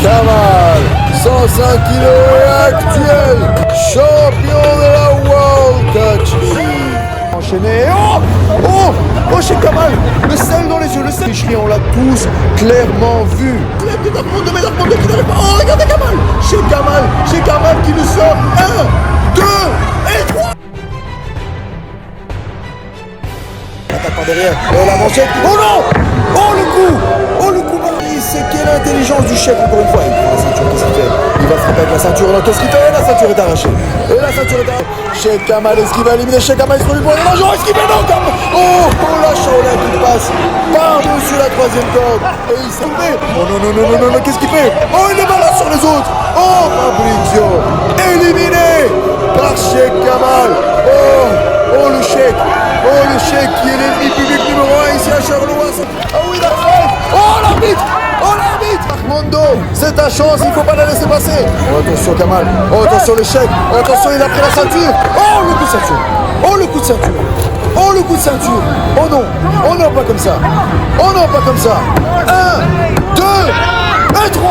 Kamal, 105 kg actuel, champion de la World Catch League. Enchaîné, oh, chez Kamal, le sel dans les yeux, le sel. On l'a tous clairement vu. De Darkmondo qui n'arrive pas. Oh, regardez Kamal, chez Kamal qui nous sort 1, 2 et 3. Attaque par derrière, et la manchette. Oh non, oh le coup. C'est quelle intelligence du chef encore une fois. Il prend la ceinture, qu'est-ce qu'il fait? Il va frapper avec la ceinture, non, qu'est-ce qu'il fait? La ceinture est arrachée. Et la ceinture est arrachée. Cheikh Kamal, est-ce qu'il va éliminer Cheikh Kamal? Il se produit pour les dangereux, est-ce qu'il fait? Non, Kamal. Oh, la Shaolin qui passe par-dessus la troisième corde. Et il s'est levé. Oh non, qu'est-ce qu'il fait? Oh, il est malade sur les autres. Oh, Fabrizio, éliminé par Cheikh Kamal. Oh, le Cheikh qui est l'ennemi public numéro 1 ici à Charleroi. Ah oui, la frappe. Oh, l'arbitre. Armando, c'est ta chance, il ne faut pas la laisser passer. Oh, attention Kamal, oh, attention le Cheikh, oh, attention, il a pris la ceinture. Oh, le coup de ceinture. Oh, le coup de ceinture. Oh non, pas comme ça. 1, 2 et 3.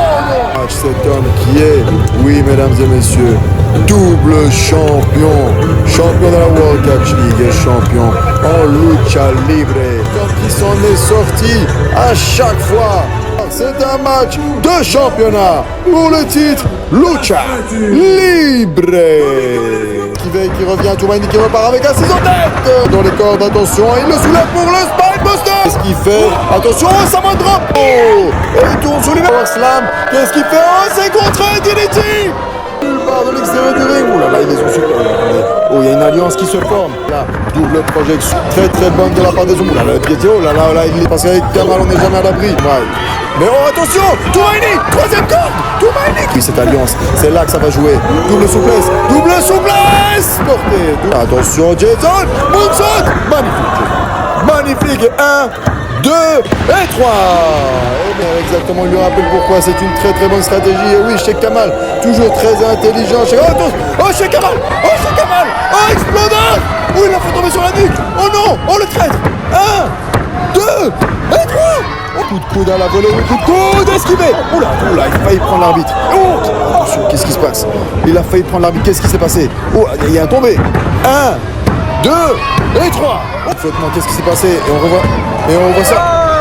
Cet homme qui est, oui mesdames et messieurs, double champion de la World Catch League et champion en lucha libre. Qui s'en est sorti à chaque fois. C'est un match de championnat pour le titre Lucha Libre. Qui revient, Tourmaini qui repart avec un 6 en tête. Dans les cordes, attention, il le soulève pour le Spinebuster. Qu'est-ce qu'il fait? Attention, ça va drop. Et il tourne sur lui. Power Slam. Qu'est-ce qu'il fait? Oh, c'est contre DDT. Il part de l'extérieur du ring. Oh là là, ils les ont super. Oh, il y a une alliance qui se forme. Là, double projection. Très bonne de la part des hommes. Oh là là, oh là, il est passé avec Kamal, on n'est jamais à l'abri. Ouais. Mais oh, attention, Tourmaini, troisième corde, Tourmaini. Oui, cette alliance, c'est là que ça va jouer. Double souplesse, portée. Attention, Jason, moonsault, magnifique. 1, 2 et 3. Et bien exactement, il lui rappelle pourquoi c'est une très bonne stratégie. Et oui, Cheikh Kamal, toujours très intelligent. Cheikh Kamal, oh, explodeur. Oh, il l'a fait tomber sur la nuque. Oh non, oh le traître. 1, 2 et 3. Oh, coup de coude à la volée, coup de coude, esquivé. Oula, il a failli prendre l'arbitre. Oh, attention, qu'est-ce qui se passe? Il a failli prendre l'arbitre, qu'est-ce qui s'est passé? Oh, il y a un tombé. 1, 2 et 3. Oh, flottement, qu'est-ce qui s'est passé? Et on revoit ça.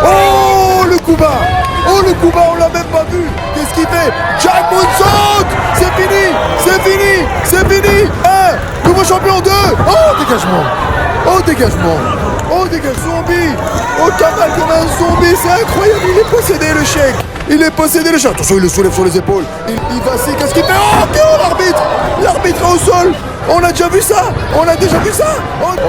Oh, le coup bas, on l'a même pas vu. Qu'est-ce qu'il fait? Jack Moonsault. C'est fini. 1, nouveau champion. 2. Oh, dégagement. Oh, dégage, zombie. Oh, Kamal comme un zombie, c'est incroyable. Il est possédé, le Cheikh. Attention, il le soulève sur les épaules. Il vacille, qu'est-ce qu'il fait? Oh, l'arbitre est au sol. On a déjà vu ça. Oh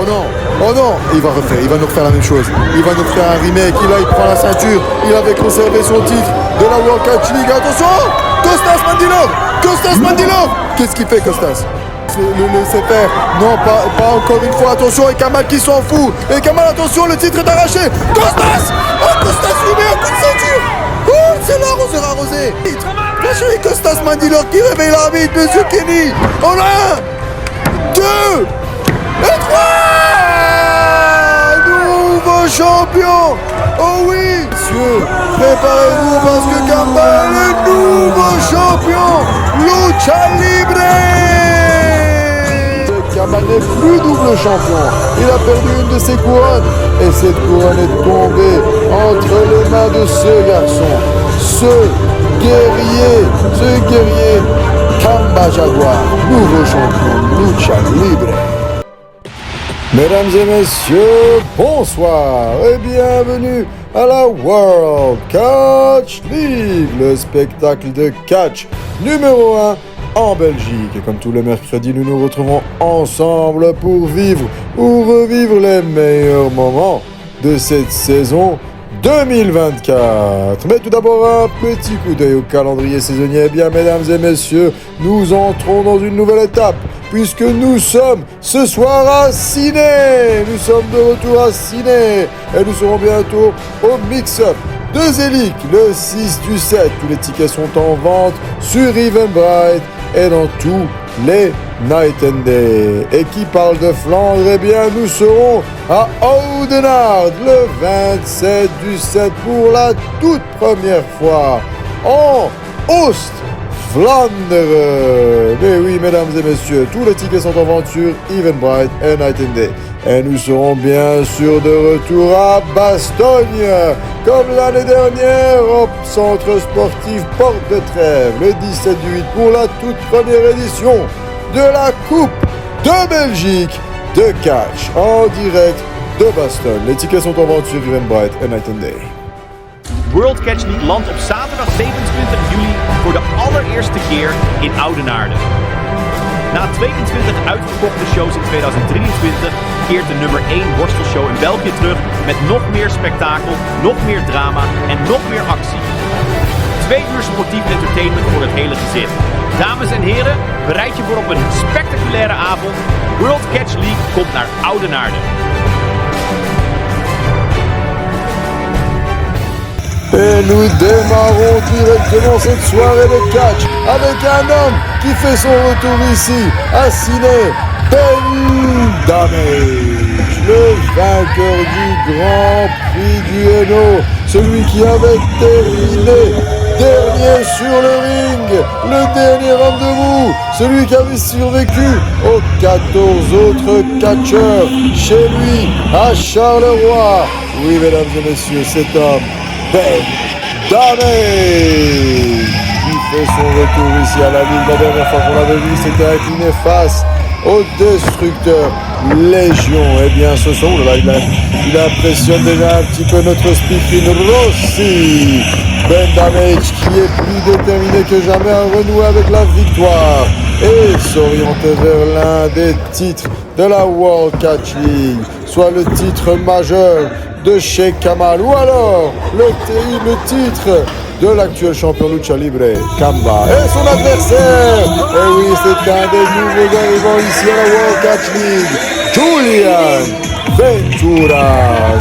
non. Il va nous refaire la même chose. Il va nous faire un remake. Il prend la ceinture. Il avait conservé son titre de la World Catch League. Attention, Costas Mandylor. Qu'est-ce qu'il fait, Costas? Le laisser faire. Non, pas encore une fois. Attention, et Kamal qui s'en fout. Et Kamal, attention, le titre est arraché. Costas lui met un coup de ceinture. Oh, c'est l'arroseur arrosé. Attention, et Costas Mandylor qui réveille l'arbitre, monsieur Kenny. On a 1, 2 et 3. Nouveau champion. Oh oui, messieurs, préparez-vous parce que Kamal est le nouveau champion Lucha Libre. Kamal n'est plus double champion. Il a perdu une de ses couronnes. Et cette couronne est tombée entre les mains de ce garçon. Ce guerrier, Kamba Jaguar, nouveau champion Lucha Libre. Mesdames et messieurs, bonsoir et bienvenue à la World Catch League, le spectacle de catch numéro 1 en Belgique. Et comme tous les mercredis, nous nous retrouvons ensemble pour vivre ou revivre les meilleurs moments de cette saison 2024. Mais tout d'abord, un petit coup d'œil au calendrier saisonnier. Eh bien, mesdames et messieurs, nous entrons dans une nouvelle étape, puisque nous sommes ce soir à Ciné. Nous sommes de retour à Ciné. Et nous serons bientôt au Mix-Up de Zelig, le 6 du 7. Tous les tickets sont en vente sur Eventbrite et dans tous les Night and Day. Et qui parle de Flandre? Eh bien, nous serons à Oudenaarde le 27 du 7 pour la toute première fois en Oost-Vlaanderen. Mais oui, mesdames et messieurs, tous les tickets sont en vente sur Eventbrite et Night and Day. Et nous serons bien sûr de retour à Bastogne, comme l'année dernière, au centre sportif Porte de Trèves, le 17 du 8 pour la toute première édition de la Coupe de Belgique de catch en direct de Bastogne. Les tickets sont en vente sur Eventbrite en Night and Day. World Catch League landt op zaterdag 27 juli voor de allereerste keer in Oudenaarde. Na 22 uitverkochte shows in 2023 keert de nummer 1 worstelshow in België terug met nog meer spektakel, nog meer drama en nog meer actie. 2 uur sportief entertainment voor het hele gezin. Dames en heren, bereid je voor op een spectaculaire avond. World Catch League komt naar Oudenaarde. Et nous démarrons directement cette soirée de catch avec un homme qui fait son retour ici à Ciné, Ben Damage, le vainqueur du Grand Prix du Hainaut, celui qui avait terminé dernier sur le ring, le dernier homme debout, celui qui avait survécu aux 14 autres catcheurs chez lui à Charleroi. Oui, mesdames et messieurs, cet homme, Ben Damage, qui fait son retour ici à la Ligue. La dernière fois qu'on l'avait vu, c'était incliné face au destructeur Légion. Et bien ce son, là, il impressionne déjà un petit peu notre speaking Rossi. Ben Damage qui est plus déterminé que jamais à renouer avec la victoire et s'orienter vers l'un des titres de la World Catch League, soit le titre majeur de Sheikh Kamal ou alors le titre de l'actuel champion Lucha Libre, Kamba. Et son adversaire, et oui, c'est un des nouveaux arrivants ici à la World Catch League, Julian Ventura,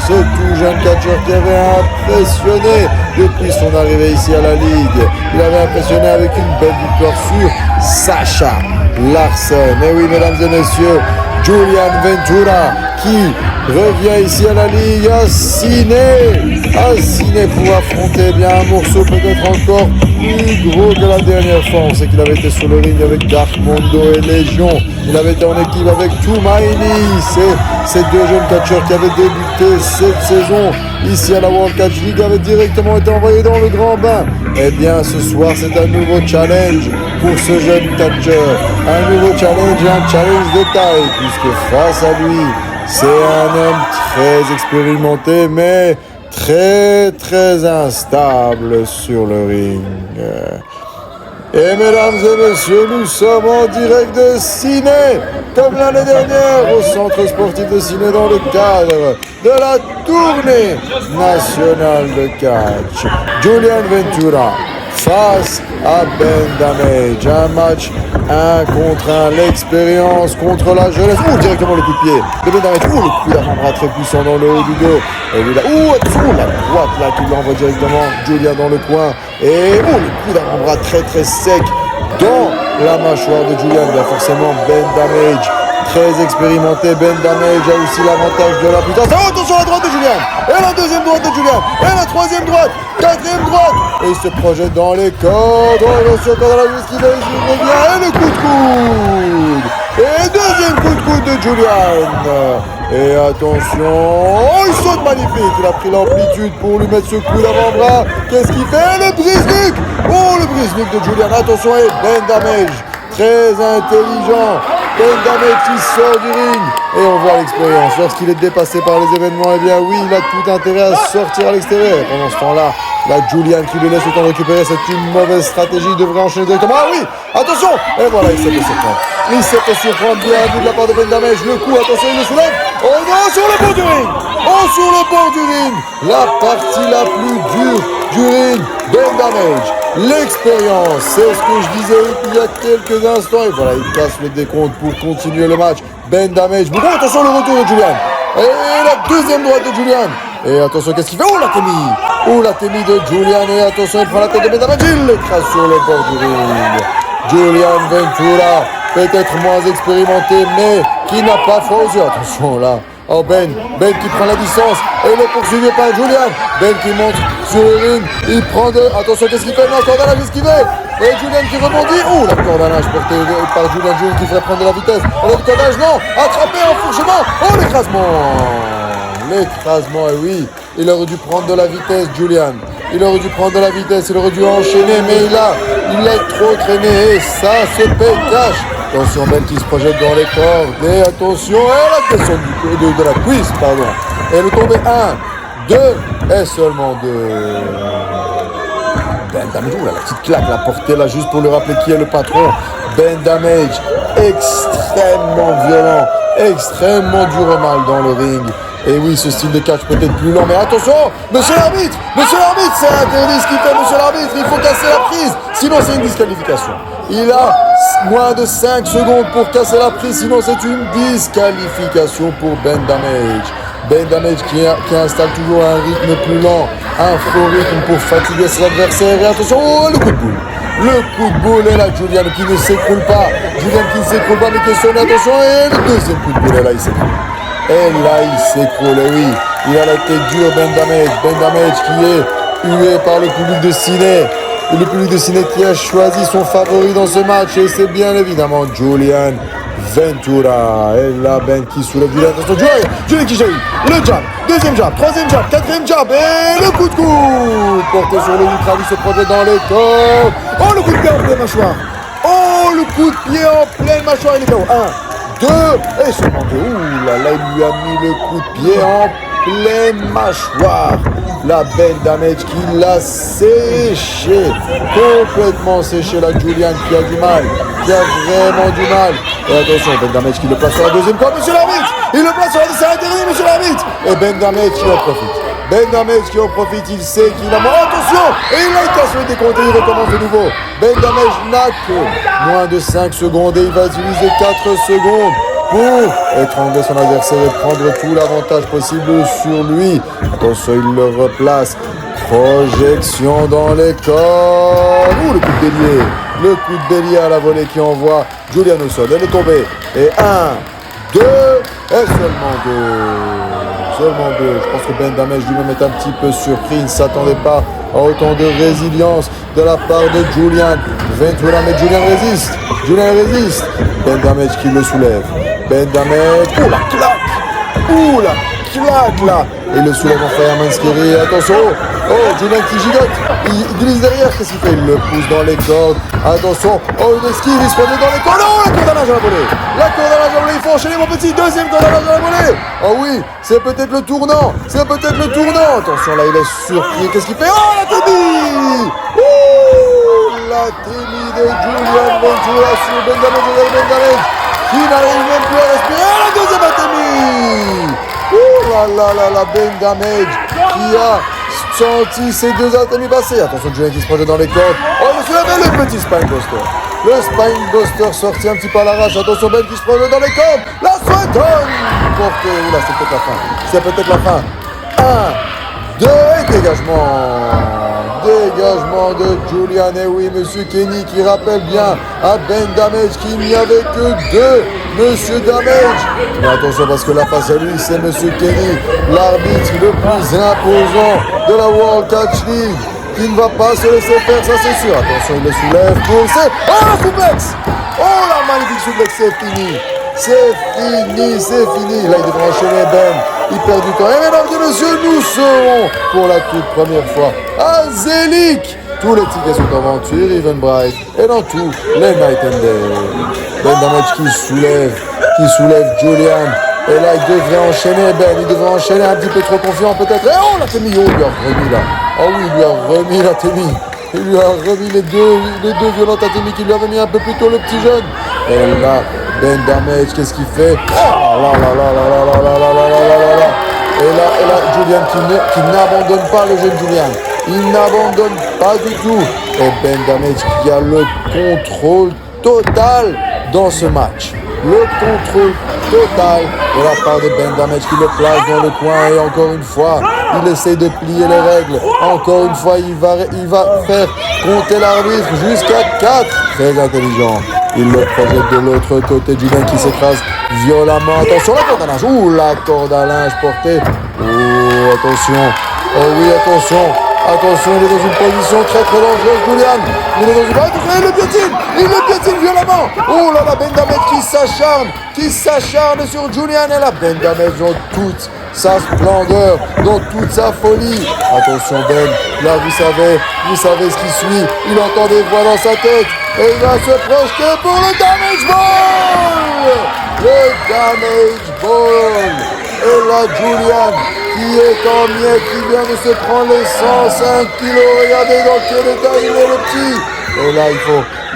ce tout jeune catcheur qui avait impressionné depuis son arrivée ici à la Ligue. Il avait impressionné avec une belle victoire sur Sacha Larsen. Et oui, mesdames et messieurs, Julian Ventura qui revient ici à la Ligue à Ciné pour affronter bien un morceau peut-être encore plus gros que la dernière fois. On sait qu'il avait été sur le ring avec Dark Mondo et Légion. Il avait été en équipe avec Tumaini, ces deux jeunes catcheurs qui avaient débuté cette saison ici à la World Catch League avaient directement été envoyés dans le grand bain. Eh bien ce soir c'est un nouveau challenge pour ce jeune catcheur. Un nouveau challenge et un challenge de taille puisque face à lui c'est un homme très expérimenté mais très instable sur le ring. Et mesdames et messieurs, nous sommes en direct de Ciné, comme l'année dernière, au centre sportif de Ciné dans le cadre de la tournée nationale de catch. Julian Ventura face à Ben Damage, un match 1 contre 1, l'expérience contre la jeunesse. Directement le coup de pied de Ben Damage. Le coup d'avant-bras très puissant dans le haut du dos. Et là, attention, la droite là qui l'envoie directement Julian dans le coin. Et le coup d'avant-bras très sec dans la mâchoire de Julian. Bien forcément Ben Damage, très expérimenté. Ben Damage a aussi l'avantage de la puissance. Oh, attention à la droite de Julian. Et la deuxième droite de Julian. Et la troisième droite. Quatrième droite. Et il se projette dans les cordes. Attention quand la justice qui revient. Et le coup de coude. Et deuxième coup de coude de Julian. Et attention. Oh, il saute magnifique. Il a pris l'amplitude pour lui mettre ce coup d'avant-bras. Qu'est-ce qu'il fait? Le brise-nuque. Oh, le brise-nuque de Julian. Attention. Et Ben Damage. Très intelligent. Ben Damage qui sort du ring. Et on voit l'expérience. Lorsqu'il est dépassé par les événements, eh bien oui, il a tout intérêt à sortir à l'extérieur. Pendant ce temps-là, la Julian qui lui laisse le temps de récupérer, c'est une mauvaise stratégie. Il devrait enchaîner directement. Ah oui, attention. Et voilà, il s'est fait surprendre. Il s'est fait surprendre bien vu de la part de Ben Damage. Le coup, attention, il le soulève. Oh non, sur le bord du ring. Oh, sur le bord du ring. La partie la plus dure du ring. Ben Damage. L'expérience, c'est ce que je disais il y a quelques instants. Et voilà, il casse le décompte pour continuer le match. Ben Damage. Bon, attention, le retour de Julian. Et la deuxième droite de Julian. Et attention, qu'est-ce qu'il fait? Oh, la témie. Oh, la témie de Julian. Et attention, il prend la tête de Ben Damage. Il l'écrase sur le bord du ring. Julian Ventura, peut-être moins expérimenté, mais qui n'a pas froid aux yeux. Attention, là, Oh Ben qui prend la distance. Et le poursuivi par Julian. Ben qui monte sur le ring. Il prend de... Attention, qu'est-ce qu'il fait? Non, cordonnage esquivé. Et Julian qui rebondit. Ouh, la cordonnage porté par Julian qui ferait prendre de la vitesse. Oh, le cordonnage, non. Attrapé, enfourchement. Oh, l'écrasement, et oui. Il aurait dû prendre de la vitesse, Julian. Il aurait dû prendre de la vitesse, il aurait dû enchaîner, mais il a trop traîné et ça se paye cash. Attention, Ben qui se projette dans les cordes et attention, et la question de la cuisse, pardon. Et le tombé 1, 2 et seulement 2. Ben Damage, la petite claque, la portée là juste pour lui rappeler qui est le patron. Ben Damage, extrêmement violent, extrêmement dur au mal dans le ring. Et oui, ce style de catch peut-être plus lent, mais attention, monsieur l'arbitre, c'est interdit ce qu'il fait, monsieur l'arbitre, il faut casser la prise, sinon c'est une disqualification. Il a moins de 5 secondes pour casser la prise, sinon c'est une disqualification pour Ben Damage. Ben Damage qui installe toujours un rythme plus lent, un faux rythme pour fatiguer ses adversaires. Et attention, oh, le coup de boule. Le coup de boule est là, Julian qui ne s'écroule pas. Julian qui ne s'écroule pas, mais qui sonne, attention, et le deuxième coup de boule est là, il s'écroule. Et là, il s'écroule, et oui, il a la tête dure, Ben Damage qui est hué par le public de Ciné. Et le public de Ciné qui a choisi son favori dans ce match, et c'est bien évidemment Julian Ventura. Et là, Ben qui soulève Julian. Attention, Julian qui jaillit. Le jab, deuxième jab, troisième jab, quatrième jab, et le coup de coude porté sur le ultra, il se projette dans les corps. Oh, le coup de pied en pleine mâchoire. Oh, le coup de pied en pleine mâchoire, il est KO. 1, 2, et seulement 2. Ouh là là, il lui a mis le coup de pied en pleine mâchoire. La Ben Damage qui l'a séché, complètement séché. La Julian qui a du mal, qui a vraiment du mal. Et attention, Ben Damage qui le place sur la deuxième corde, monsieur l'arbitre. Il le place sur la deuxième, c'est interdit, monsieur l'arbitre. Et Ben Damage qui en profite. Ben Damage qui en profite, il sait qu'il a... Attention, et il casse le décompte et il recommence de nouveau. Ben Damage n'a que moins de 5 secondes et il va utiliser 4 secondes pour étrangler son adversaire et prendre tout l'avantage possible sur lui. Attention, il le replace. Projection dans les cordes. Ouh, le coup de bélier. Le coup de bélier à la volée qui envoie Julian au sol. Elle est tombée. Et 1, 2, et seulement 2. Seulement 2. Je pense que Ben Damage lui-même est un petit peu surpris. Il ne s'attendait pas à autant de résilience de la part de Julian Ventura. Mais Julian résiste. Ben Damage qui le soulève. Ben Damage. Oh la claque. Ouh la claque là. Et le soulève en Fireman Scary. Attention. Oh, Julian qui gigote. Il glisse derrière. Qu'est-ce qu'il fait? Il le pousse dans les cordes. Attention. Oh, une esquive. Il se projette dans les cordes. Oh, la cordonnage à la volée. Il faut enchaîner, mon petit. Deuxième cordonnage à la volée. Oh oui, c'est peut-être le tournant. Attention, là, il est surpris. Qu'est-ce qu'il fait? Oh, la témie. Ouh, la témie de Julian Ventura sur Ben Damage. Qui n'arrive même plus à respirer. Oh, la deuxième atémie. Ouh là, Ben Damage qui a senti ses deux atémies passer. Attention, Julian qui se projette dans les cordes. Oh, il se lève, le petit Spinebuster. Le Spinebuster sorti un petit peu à l'arrache. Attention, Ben qui se projette dans les cordes. La Swanton portée. Oula, c'est peut-être la fin. 1, 2, et dégagement de Julian. Et oui, monsieur Kenny qui rappelle bien à Ben Damage qu'il n'y avait que 2 monsieur Damage. Mais attention, parce que la face à lui, c'est monsieur Kenny, l'arbitre le plus imposant de la World Catch League, qui ne va pas se laisser faire, ça c'est sûr. Attention, il le soulève pour... Oh, la suplex. Oh, la magnifique suplex, c'est fini. Là, il devrait enchaîner Ben. Il perd du temps. Et mesdames et messieurs, nous serons pour la toute première fois à Zelig. Tous les tickets sont en vente sur Eventbrite et dans tous les Night and Day. Ben Damage qui soulève Julian. Et là, il devrait enchaîner Ben. Il devrait enchaîner un petit peu trop confiant peut-être. Et oh, la témie, il lui a remis là. Oh oui, il lui a remis la témie. Il lui a remis les deux violentes atémies qu'il lui avait mis un peu plus tôt, le petit jeune. Et là, Ben Damage, qu'est-ce qu'il fait? Oh là. Et là, Julian qui n'abandonne pas le jeune Julian. Il n'abandonne pas du tout. Et Ben Damage qui a le contrôle total dans ce match. Le contrôle totale de la part de Ben Damage qui le place dans le coin et encore une fois, il essaye de plier les règles. Encore une fois, il va faire compter l'arbitre jusqu'à 4. Très intelligent. Il le projette de l'autre côté. Julien qui s'écrase violemment. Attention, la corde à linge. Ouh, la corde à linge portée. Oh, attention. Oh oui, attention. Attention, il est dans une position très très dangereuse, Julian. Il est dans une... Attention, il le piétine violemment. Oh là là, Ben Damage qui s'acharne sur Julian. Et là, Ben Damage dans toute sa splendeur, dans toute sa folie. Attention Ben, là vous savez ce qui suit. Il entend des voix dans sa tête. Et il va se projeter pour le Damage Ball. Le Damage Ball. Et là, Julian, qui est en miettes, qui vient de se prendre les 105 kilos. Regardez dans quel état il est, le petit. Et là,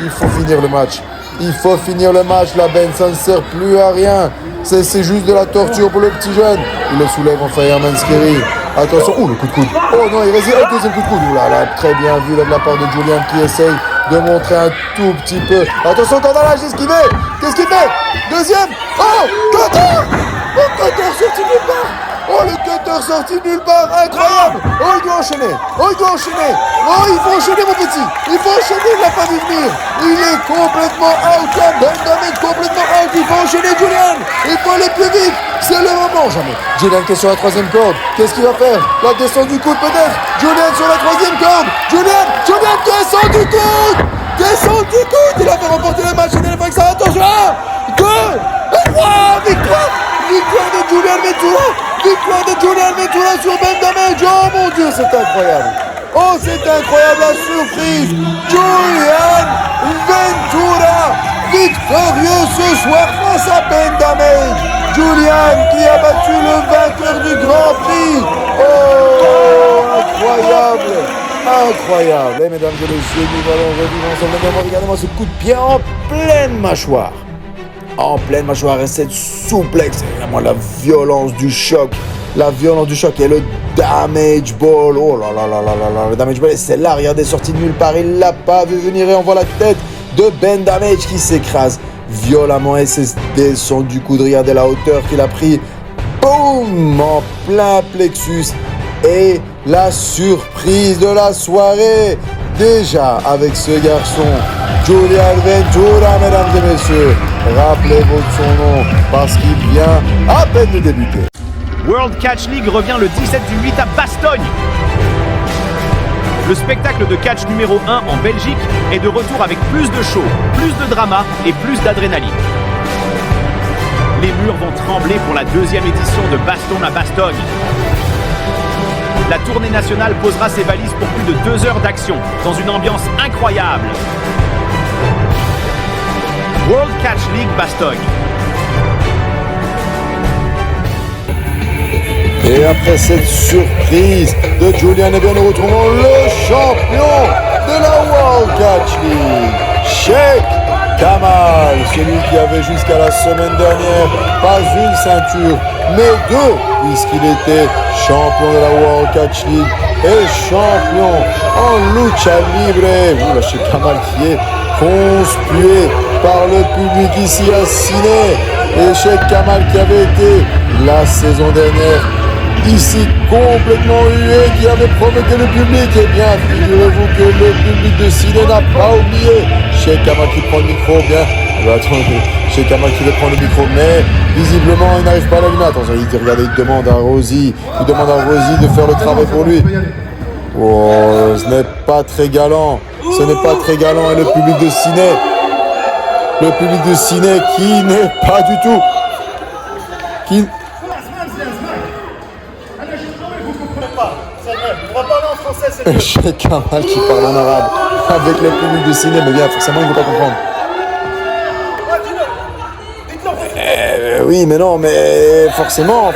il faut finir le match. Il faut finir le match, la Ben, ça ne sert plus à rien. C'est juste de la torture pour le petit jeune. Il le soulève enfin, Herman Skiri. Attention, le coup de coude. Oh non, il résiste. Le deuxième coup de coude. Ouh là là, très bien vu là, de la part de Julian qui essaye de montrer un tout petit peu. Attention, cordalage esquivé. Qu'est-ce qu'il fait? Deuxième. Oh, cutter. Oh, cutter sorti nulle part. Oh, le cutter sorti nulle part. Incroyable. Oh, il doit enchaîner. Oh, il faut enchaîner, mon petit. Il faut enchaîner, il l'a pas vu venir. Il est complètement out. Ben Damage complètement out. Il faut enchaîner, Julian. Il faut aller plus vite. C'est le moment, jamais. Julian qui est sur la troisième corde. Qu'est-ce qu'il va faire? La descente du coude, peut-être. Julian sur la troisième corde. Julian, descend du coude. Il a fait remporter le match. Il avec ça. Attention. 1, 2, 3. Victoire de Julian Ventura. Victoire de Julian Ventura sur Ben Damage. Oh mon Dieu, c'est incroyable. Oh, c'est incroyable la surprise. Julian Ventura, victorieux ce soir face à Ben Damage. Julian qui a battu le vainqueur du Grand Prix. Oh, incroyable. Et mesdames et messieurs, nous allons revivre ensemble. Regardez-moi ce coup de pied en pleine mâchoire. Et cette souplesse, c'est vraiment la violence du choc et le Damage Ball. Oh là là, le Damage Ball, c'est là, regardez, sorti de nulle part, il l'a pas vu venir et on voit la tête de Ben Damage qui s'écrase violemment et c'est descendu du coude. Regardez la hauteur qu'il a pris, boum, en plein plexus. Et la surprise de la soirée, déjà avec ce garçon, Julian Ventura, mesdames et messieurs. Rappelez-vous de son nom parce qu'il vient à peine de débuter. World Catch League revient le 17 du 8 à Bastogne. Le spectacle de catch numéro 1 en Belgique est de retour avec plus de show, plus de drama et plus d'adrénaline. Les murs vont trembler pour la deuxième édition de Baston à Bastogne. La tournée nationale posera ses valises pour plus de 2 heures d'action dans une ambiance incroyable. World Catch League Bastogne. Et après cette surprise de Julian, eh bien nous retrouvons le champion de la World Catch League, Sheikh Kamal, celui qui avait jusqu'à la semaine dernière pas une ceinture, mais 2, puisqu'il était champion de la World Catch League et champion en lucha libre. Oula, Sheikh Kamal qui est conspué par le public ici à Ciné. Et Sheikh Kamal qui avait été la saison dernière ici complètement hué, qui avait provoqué le public. Eh bien, figurez-vous que le public de Ciné n'a pas oublié. Sheikh Kamal qui prend le micro, bien. Attendez, Sheikh Kamal qui prend le micro, mais visiblement il n'arrive pas à l'allumer. Attention, regardez, il demande à Rosie de faire le travail pour lui. Oh, ce n'est pas très galant. Et le public de Ciné qui n'est pas du tout. Sheikh Kamal qui parle en arabe avec le public de Ciné, mais bien forcément il ne veut pas comprendre. Oui, mais non, mais forcément.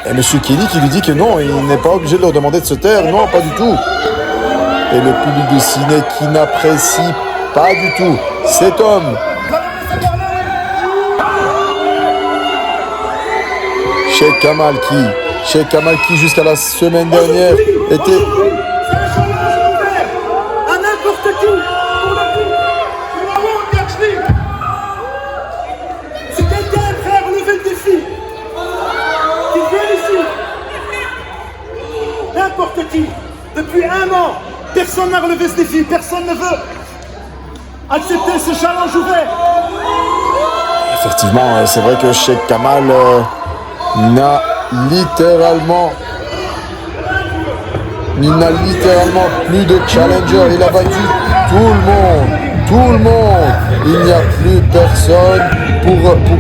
Et Monsieur Kelly qui lui dit que non, il n'est pas obligé de leur demander de se taire, non, pas du tout. Et le public de Ciné qui n'apprécie pas du tout cet homme. Sheikh Kamal qui jusqu'à la semaine dernière était... Niki. Depuis 1 an, personne n'a relevé ce défi, personne ne veut accepter ce challenge ouvert. Effectivement, c'est vrai que Cheikh Kamal n'a littéralement plus de challenger. Il a battu tout le monde. Il n'y a plus personne pour...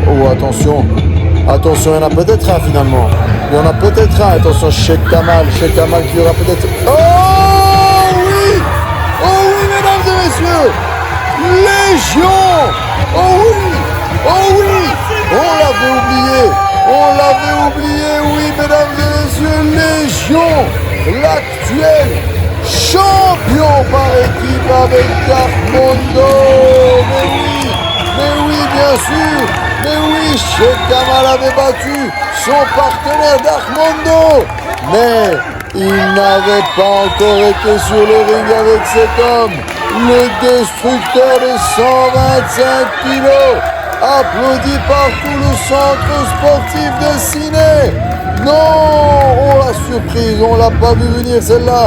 Oh, attention, il y en a peut-être un finalement. Il y en a peut-être un. Attention, Cheikh Kamal qui aura peut-être... Oh oui, mesdames et messieurs, Légion. Oh oui, on l'avait oublié, oui, mesdames et messieurs, Légion, l'actuel champion par équipe avec Darkmondo. Mais oui, bien sûr, Cheikh Kamal avait battu son partenaire Darkmondo, mais il n'avait pas encore été sur le ring avec cet homme, le destructeur de 125 kilos, applaudi par tout le centre sportif de Ciné. Non, oh la surprise, on l'a pas vu venir celle-là.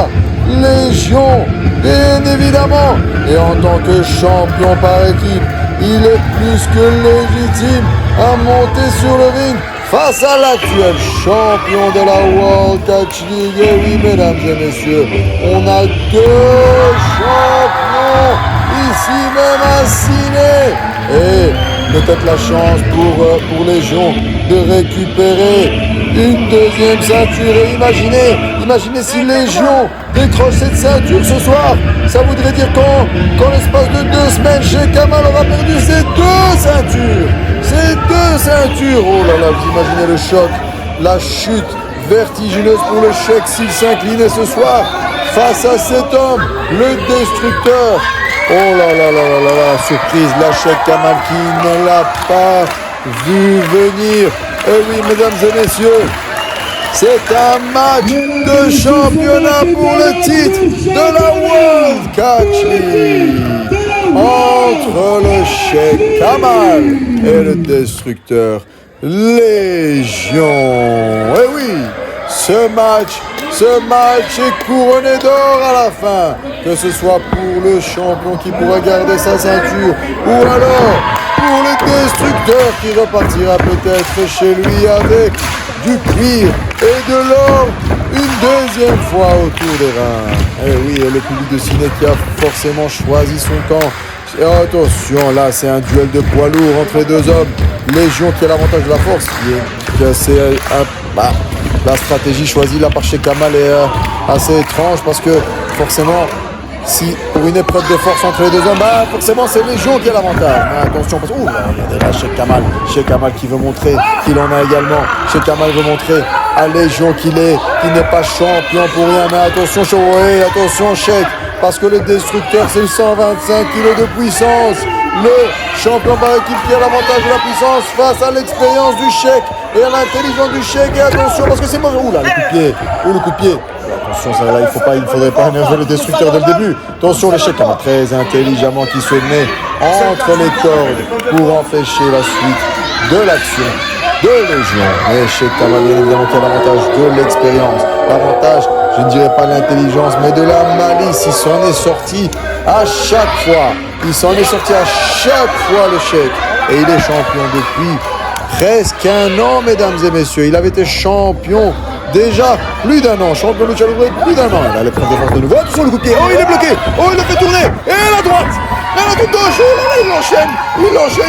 Légion, bien évidemment, et en tant que champion par équipe, il est plus que légitime à monter sur le ring face à l'actuel champion de la World Catch League. Et oui, mesdames et messieurs, on a 2 champions ici même à Ciné. Et peut-être la chance pour Légion de récupérer une 2e ceinture. Et imaginez si Légion décroche cette ceinture ce soir. Ça voudrait dire qu'en l'espace de 2 semaines, Cheikh Kamal aura perdu ses 2 ceintures. Oh là là, vous imaginez le choc, la chute vertigineuse pour le Cheikh s'il s'inclinait ce soir face à cet homme, le destructeur. Oh là là, surprise, la Cheikh Kamal qui ne l'a pas vu venir. Et oui, mesdames et messieurs, c'est un match de championnat pour le titre de la World Catch League entre le Cheikh Kamal et le destructeur Légion. Et oui, ce match est couronné d'or à la fin, que ce soit pour le champion qui pourra garder sa ceinture ou alors pour le destructeur qui repartira peut-être chez lui avec du cuir et de l'or une 2e fois autour des reins. Et oui, et le public de Ciné qui a forcément choisi son camp. Et attention, là c'est un duel de poids lourd entre les 2 hommes. Légion qui a l'avantage de la force, la stratégie choisie là par Cheikh Kamal est assez étrange parce que forcément, si pour une épreuve de force entre les 2 hommes, forcément c'est Légion qui a l'avantage. Mais attention, parce que regardez là Cheikh Kamal qui veut montrer qu'il en a également. Cheikh Kamal veut montrer à Légion qu'il n'est pas champion pour rien. Mais attention Cheikh, parce que le destructeur c'est le 125 kg de puissance. Le champion par équipe qui a l'avantage de la puissance face à l'expérience du Cheikh et à l'intelligence du Cheikh. Et attention parce que c'est mauvais. Là, le coup de pied. Attention, ça, là, il ne faudrait pas énerver le destructeur dès le début. Attention, le Cheikh Kamal très intelligemment qui se met entre les cordes pour empêcher la suite de l'action de Légion. Et Cheikh Kamal, bien évidemment, qui a l'avantage de l'expérience. L'avantage, je ne dirais pas l'intelligence, mais de la malice. Il s'en est sorti à chaque fois. Le Cheikh. Et il est champion depuis presque 1 an, mesdames et messieurs. Il avait été champion déjà plus d'1 an. Champion de Challenge plus d'1 an. Il a l'épreuve de force de nouveau. Attention, le coup de pied. Oh, il est bloqué. Oh, il le fait tourner. Et la droite. La tête gauche. Oh là là, il enchaîne.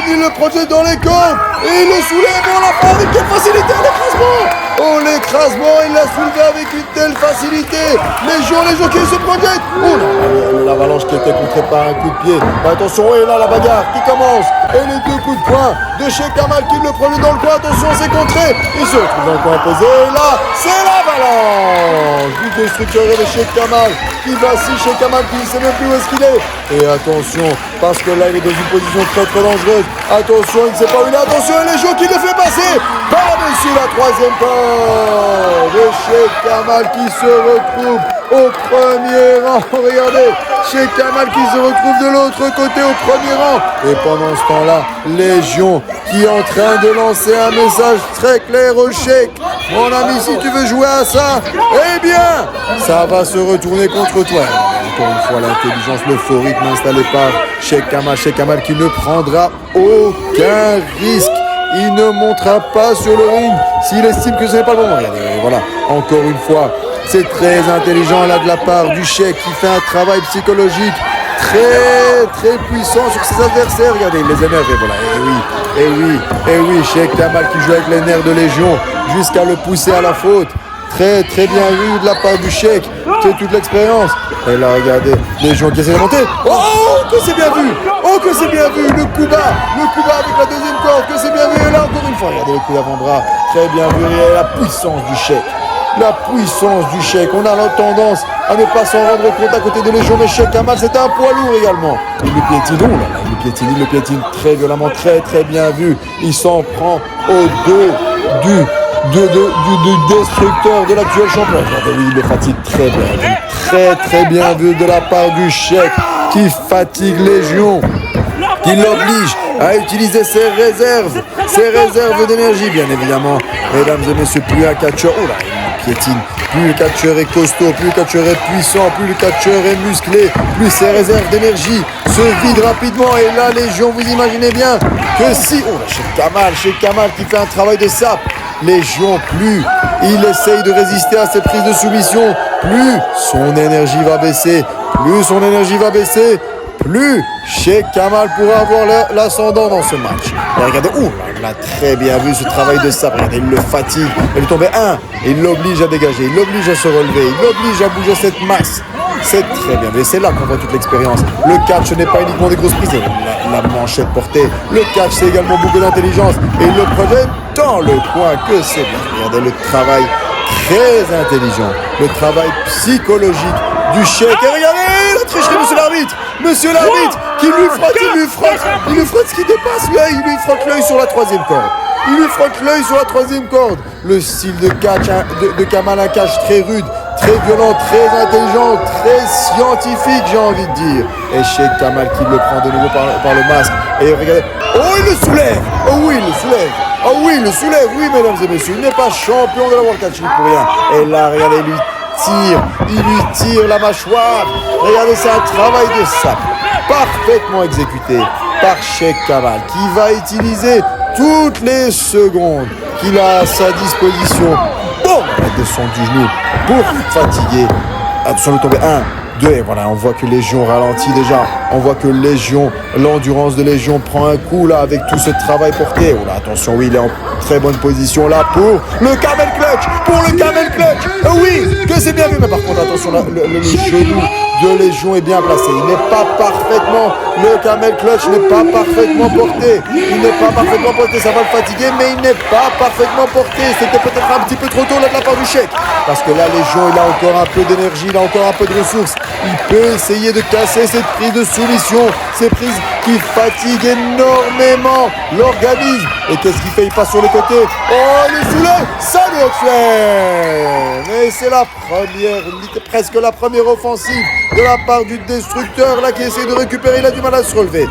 Il le projette dans les cordes. Et il le soulève. On l'a pas avec quelle facilité, l'écrasement. Oh, l'écrasement, il l'a soulevé avec une telle facilité. Légion qui se projette. Oh là, l'avalanche qui était contrée par un coup de pied. Attention, et là, la bagarre qui commence. Et les 2 coups de poing de Cheikh Kamal qui le prenait dans le coin. Attention, c'est contré. Il se retrouve dans le coin opposé. Et là, c'est l'avalanche du destructeur et de Cheikh Kamal qui vacille. Cheikh Kamal qui ne sait même plus où est-ce qu'il est. Et attention, parce que là, il est dans une position très très dangereuse. Attention, il ne sait pas où il est. Attention, et Légion qui le fait passer par-dessus la 3e corde. Et Cheikh Kamal qui se retrouve au premier rang. Regardez, Sheikh Kamal qui se retrouve de l'autre côté au premier rang. Et pendant ce temps-là, Légion qui est en train de lancer un message très clair au Sheikh. Mon ami, si tu veux jouer à ça, eh bien, ça va se retourner contre toi. Encore une fois, l'intelligence, l'euphorie installée par Sheikh Kamal. Sheikh Kamal qui ne prendra aucun risque. Il ne montera pas sur le ring s'il estime que ce n'est pas le moment. Regardez, voilà, encore une fois, c'est très intelligent là de la part du Sheikh qui fait un travail psychologique très puissant sur ses adversaires. Regardez, il les énerve et voilà. Et oui, Sheikh Kamal qui joue avec les nerfs de Légion jusqu'à le pousser à la faute. Très bien vu de la part du Sheikh. C'est toute l'expérience. Et là, regardez, Légion qui essaie de monter. Oh, que c'est bien vu. Oh, que c'est bien vu. Le coup bas avec la deuxième corde. Que c'est bien vu. Et là, encore une fois, regardez le coup d'avant-bras. Très bien vu. Et la puissance du Sheikh. La puissance du Sheikh. On a la tendance à ne pas s'en rendre compte à côté de Légion. Mais Sheikh Kamal, c'est un poids lourd également. Il le piétine. Il le piétine très violemment. Très bien vu. Il s'en prend au dos du destructeur de l'actuel champion. Regardez, il le fatigue très bien vu. Très bien vu de la part du Sheikh qui fatigue Légion, qui l'oblige à utiliser ses réserves d'énergie, bien évidemment. Mesdames et messieurs, plus un catcheur, oh là, il piétine, plus le catcheur est costaud, plus le catcheur est puissant, plus le catcheur est musclé, plus ses réserves d'énergie se vident rapidement. Et là, Légion, vous imaginez bien que si, oh là, Sheikh Kamal qui fait un travail de sape. Légion, plus il essaye de résister à ses prises de soumission, plus son énergie va baisser, plus Sheikh Kamal pourra avoir l'ascendant dans ce match. Et regardez, il a très bien vu ce travail de sape. Regardez, il le fatigue, il est tombé il l'oblige à dégager, il l'oblige à se relever, il l'oblige à bouger cette masse. C'est très bien, mais c'est là qu'on voit toute l'expérience. Le catch n'est pas uniquement des grosses prises, la manchette portée. Le catch, c'est également beaucoup d'intelligence. Et il le projette dans le coin, que c'est bien. Regardez le travail très intelligent, le travail psychologique du Sheikh. Et regardez la tricherie, monsieur l'arbitre, qui lui frotte ce qui dépasse l'œil, il lui frotte l'œil sur la troisième corde. Le style de catch de Kamal, un catch très rude, très violent, très intelligent, très scientifique, j'ai envie de dire. Et Sheikh Kamal qui le prend de nouveau par le masque. Et regardez, il le soulève. Oui, mesdames et messieurs, il n'est pas champion de la World Catch League pour rien. Et là, regardez, il lui tire la mâchoire. Regardez, c'est un travail de sape parfaitement exécuté par Sheikh Kamal qui va utiliser toutes les secondes qu'il a à sa disposition. La descente du genou pour fatiguer. Attention, le tomber 1, 2, et voilà, on voit que Légion ralentit déjà. On voit que l'endurance de Légion prend un coup là avec tout ce travail porté. Oh là, attention, oui, il est en très bonne position là pour le camel clutch. Oui, que c'est bien vu, mais par contre, attention, là, le genou de Légion est bien placé. Il n'est pas parfaitement, le camel clutch n'est pas parfaitement porté. Ça va le fatiguer, mais il n'est pas parfaitement porté. C'était peut-être un petit peu trop tôt là de la part du Sheikh. Parce que là, Légion, il a encore un peu d'énergie, il a encore un peu de ressources. Il peut essayer de casser cette prise de soumission, ces prises qui fatiguent énormément l'organisme. Et qu'est-ce qu'il fait? Il passe sur le côté. Oh, le soulève, ça doit se faire. Mais c'est presque la première offensive de la part du destructeur là qui essaie de récupérer. Il a du mal à se relever.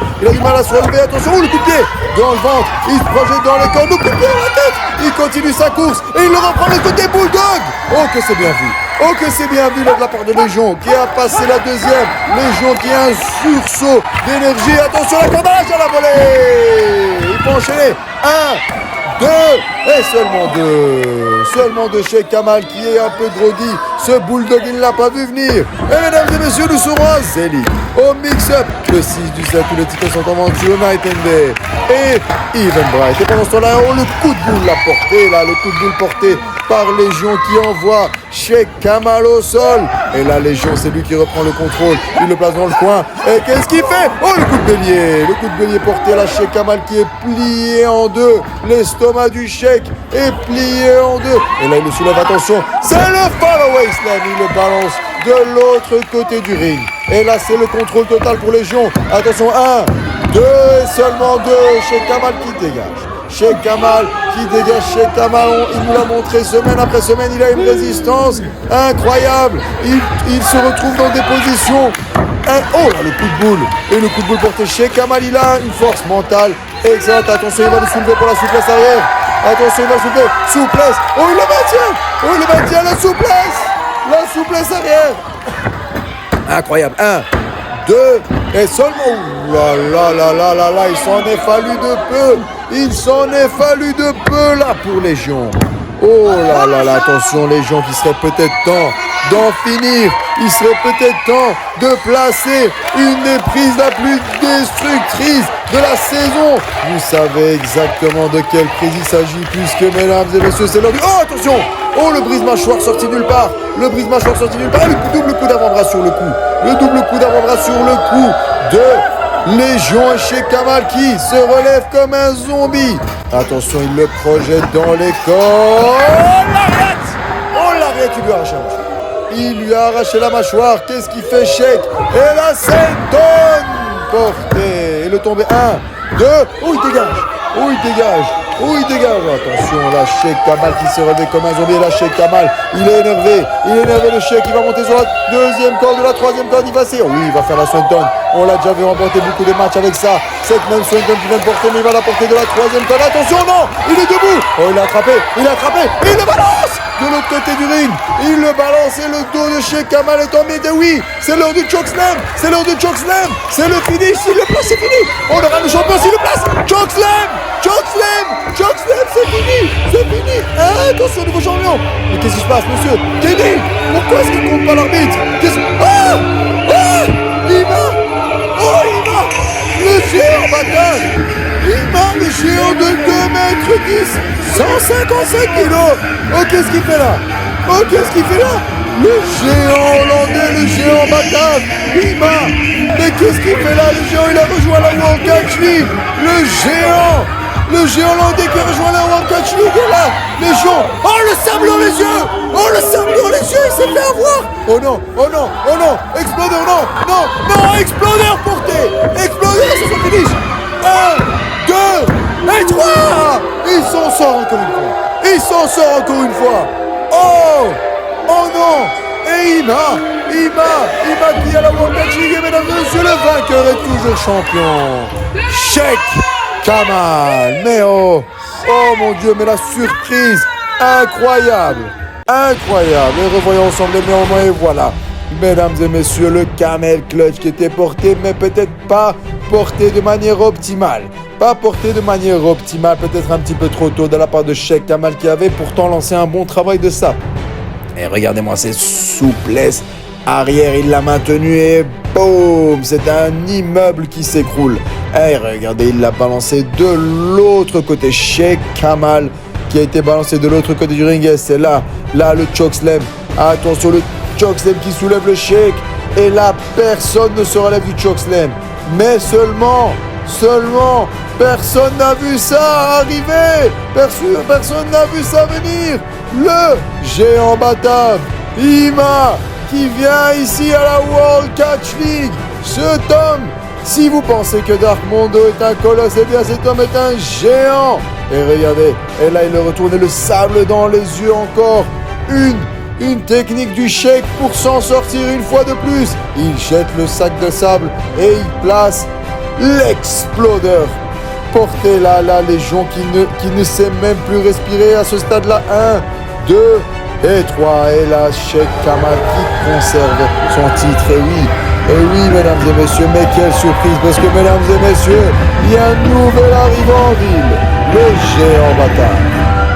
Attention, le coup de pied dans le ventre. Il se projette dans les cordes. Le coup de pied dans la tête. Il continue sa course et il le reprend le côté bulldog. Oh, que c'est bien vu là de la part de Légion qui a passé la deuxième. Légion qui a un sursaut d'énergie. Attention, la cordage à la volée. Il peut enchaîner. 1, 2 et seulement deux Sheikh Kamal qui est un peu groggy. Ce bulldog, il ne l'a pas vu venir. Et mesdames et messieurs, nous serons à Zeli au mix-up. Le 6 du 7 où les titres sont en vente sur Night and Day et Even Bright. Et pendant ce temps-là, le coup de boule porté par Légion qui envoie Sheikh Kamal au sol. Et là, Légion, c'est lui qui reprend le contrôle. Il le place dans le coin. Et qu'est-ce qu'il fait? Oh, le coup de bélier porté à la Sheikh Kamal qui est plié en deux. L'estomac du Sheikh est plié en deux. Et là, il le soulève. Attention, c'est le follow-away slam. Il le balance de l'autre côté du ring. Et là, c'est le contrôle total pour Légion. Attention, 1, 2 et seulement 2. Sheikh Kamal qui dégage. Sheikh Kamal qui dégage Sheikh Kamal. Il nous l'a montré semaine après semaine. Il a une résistance incroyable. Il se retrouve dans des positions. Oh là, le coup de boule. Et le coup de boule porté Sheikh Kamal. Il a une force mentale excellente. Attention, il va le soulever pour la souplesse arrière. Attention, il va le soulever. Souplesse. Oh, il le maintient. Oh, il le maintient. La souplesse. La souplesse arrière. Incroyable. 1, 2, et seulement. Ouh là, il s'en est fallu de peu. Il s'en est fallu de peu là pour Légion. Oh là, attention Légion, qui serait peut-être temps d'en finir. Il serait peut-être temps de placer une des prises la plus destructrice de la saison. Vous savez exactement de quelle prise il s'agit, puisque mesdames et messieurs, c'est l'heure du... Oh, attention! Oh, le brise-mâchoire sorti nulle part. Le brise-mâchoire sorti nulle part. Et le double coup d'avant-bras sur le coup. Le double coup d'avant-bras sur le coup de Légion et Sheikh Kamal qui se relève comme un zombie. Attention, il le projette dans les corps. Oh, l'arrière qui lui arrache la mâchoire. Il lui a arraché la mâchoire. Qu'est-ce qu'il fait, Sheikh? Et la senton portée. Et le tombé. 1, 2. Oh, il dégage. Oh, il dégage. Oh, il dégage. Attention, là, Sheikh Kamal qui s'est relevé comme un zombie. Là, Sheikh Kamal, il est énervé. Il est énervé, le Sheikh. Il va monter sur la deuxième corde, de la troisième corde. Il va essayer. Oui, il va faire la swanton. On l'a déjà vu remporter beaucoup de matchs avec ça. Cette même swanton qui vient de porter, mais il va la porter de la troisième corde. Attention, non. Il est debout. Oh, il l'a attrapé. Il l'a attrapé. Et il le balance de l'autre côté du ring. Il le balance et le dos de Sheikh Kamal est en mid. Oui, c'est l'heure du chokeslam. C'est l'heure du chokeslam. C'est le finish. S'il le place, c'est fini. On aura le champion s'il le place. Chokeslam. Chokeslam. Chokeslam, c'est fini. C'est fini. Attention, nouveau champion. Mais qu'est-ce qui se passe, monsieur? Kenny, pourquoi est-ce qu'il compte pas l'arbitre? Le géant bataille. Le géant de 2 mètres 10, 155 kilos. Oh, qu'est-ce qu'il fait là? Oh, qu'est-ce qu'il fait là? Le géant hollandais, le géant batave. Mais qu'est-ce qu'il fait là? Le géant, il a rejoint la World Catch League. Le géant hollandais qui a rejoint la World Catch League est là. Les gens. Oh, le sable dans les yeux. Oh, le sable dans les yeux. Il s'est fait avoir. Oh non, oh non, oh non. Explodeur, non, explodeur porté. Explodeur, c'est son finish. 1, 2 et 3. Il s'en sort encore une fois. Oh non. Et Ima qui a la World Catch League. Et mesdames et messieurs, le vainqueur est toujours champion. Sheikh Kamal. Mais oh mon Dieu, mais la surprise incroyable. Et revoyons ensemble les mémoires et voilà. Mesdames et messieurs, le camel clutch qui était porté, mais peut-être pas porté de manière optimale. Peut-être un petit peu trop tôt de la part de Sheikh Kamal qui avait pourtant lancé un bon travail de ça. Et regardez-moi cette souplesse arrière, il l'a maintenu et boum, c'est un immeuble qui s'écroule. Et regardez, il l'a balancé de l'autre côté. Sheikh Kamal qui a été balancé de l'autre côté du ring et c'est là le chokeslam. Attention, le chokeslam qui soulève le Sheikh et là personne ne se relève du chokeslam. Mais seulement, personne n'a vu ça arriver. Personne n'a vu ça venir. Le géant batave, Ima, qui vient ici à la World Catch League. Cet homme, si vous pensez que Dark Mondo est un colosse, eh bien cet homme est un géant. Et regardez, et là il le retourne le sable dans les yeux encore. Une technique du Sheikh pour s'en sortir une fois de plus. Il jette le sac de sable et il place l'explodeur. Portez là la Légion qui ne sait même plus respirer à ce stade-là. 1, 2 et 3. Et là, Sheikh Kamal qui conserve son titre. Et oui, mesdames et messieurs, mais quelle surprise, parce que mesdames et messieurs, il y a un nouvel arrivant en ville, le géant bâtard.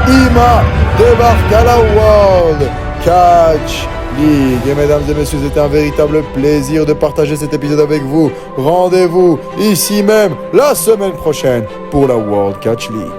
Ima débarque à la World Catch League. Et mesdames et messieurs, c'était un véritable plaisir de partager cet épisode avec vous. Rendez-vous ici même la semaine prochaine pour la World Catch League.